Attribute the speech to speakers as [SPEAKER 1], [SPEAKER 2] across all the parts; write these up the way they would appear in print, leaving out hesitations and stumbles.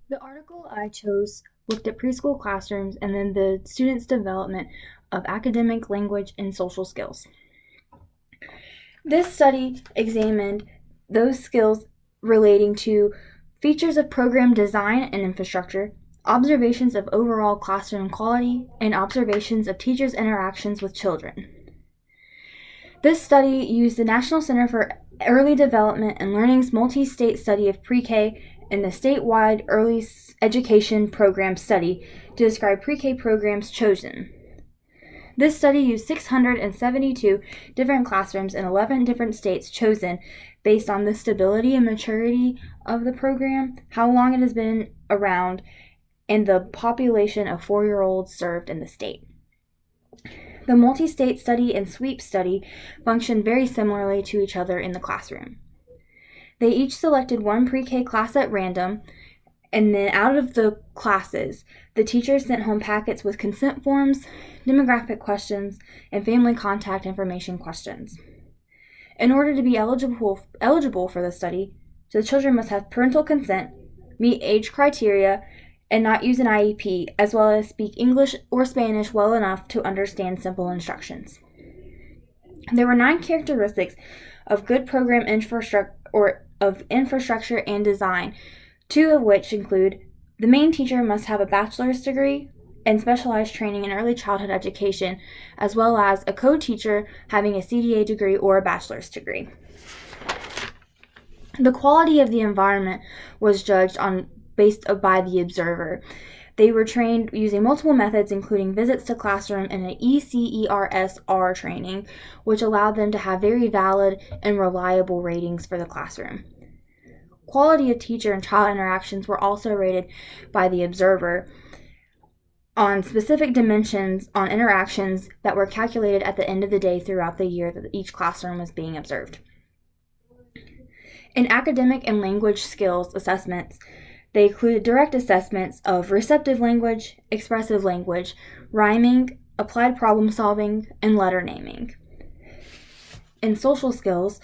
[SPEAKER 1] The article I chose looked at preschool classrooms and then the students' development of academic, language, and social skills. This study examined those skills relating to features of program design and infrastructure, observations of overall classroom quality, and observations of teachers' interactions with children. This study used the National Center for Early Development and Learning's multi-state study of pre-K and the statewide early education program study to describe pre-K programs chosen. This study used 672 different classrooms in 11 different states chosen based on the stability and maturity of the program, how long it has been around, and the population of 4-year-olds served in the state. The multi-state study and sweep study function very similarly to each other in the classroom. They each selected one pre-K class at random, and then out of the classes, the teachers sent home packets with consent forms, demographic questions, and family contact information questions. In order to be eligible for the study, the children must have parental consent, meet age criteria, and not use an IEP, as well as speak English or Spanish well enough to understand simple instructions. There were 9 characteristics of good program infrastructure and design, 2 of which include the main teacher must have a bachelor's degree and specialized training in early childhood education, as well as a co-teacher having a CDA degree or a bachelor's degree. The quality of the environment was judged by the observer. They were trained using multiple methods, including visits to classroom and an ECERSR training, which allowed them to have very valid and reliable ratings for the classroom. Quality of teacher and child interactions were also rated by the observer on specific dimensions on interactions that were calculated at the end of the day throughout the year that each classroom was being observed. In academic and language skills assessments, they included direct assessments of receptive language, expressive language, rhyming, applied problem solving, and letter naming. In social skills,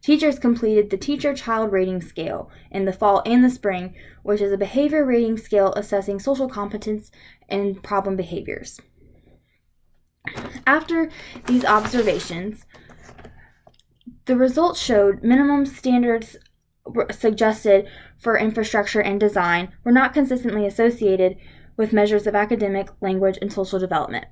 [SPEAKER 1] teachers completed the Teacher-Child Rating Scale in the fall and the spring, which is a behavior rating scale assessing social competence and problem behaviors. After these observations, the results showed minimum standards suggested for infrastructure and design were not consistently associated with measures of academic, language, and social development.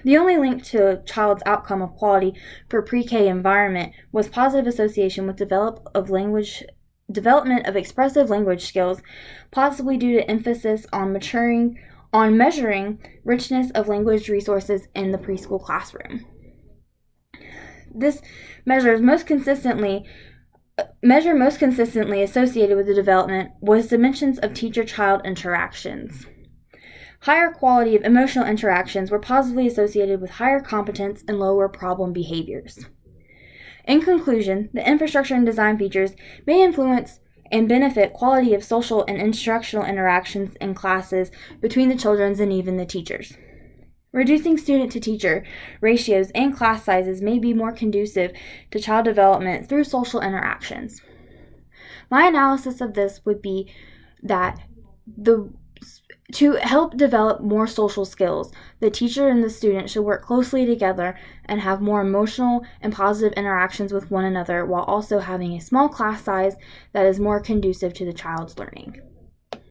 [SPEAKER 1] The only link to a child's outcome of quality for pre-K environment was positive association with development of expressive language skills, possibly due to emphasis on measuring richness of language resources in the preschool classroom. This measure most consistently associated with the development was dimensions of teacher-child interactions. Higher quality of emotional interactions were positively associated with higher competence and lower problem behaviors. In conclusion, the infrastructure and design features may influence and benefit quality of social and instructional interactions in classes between the children and even the teachers. Reducing student-to-teacher ratios and class sizes may be more conducive to child development through social interactions. My analysis of this would be that to help develop more social skills, the teacher and the student should work closely together and have more emotional and positive interactions with one another while also having a small class size that is more conducive to the child's learning.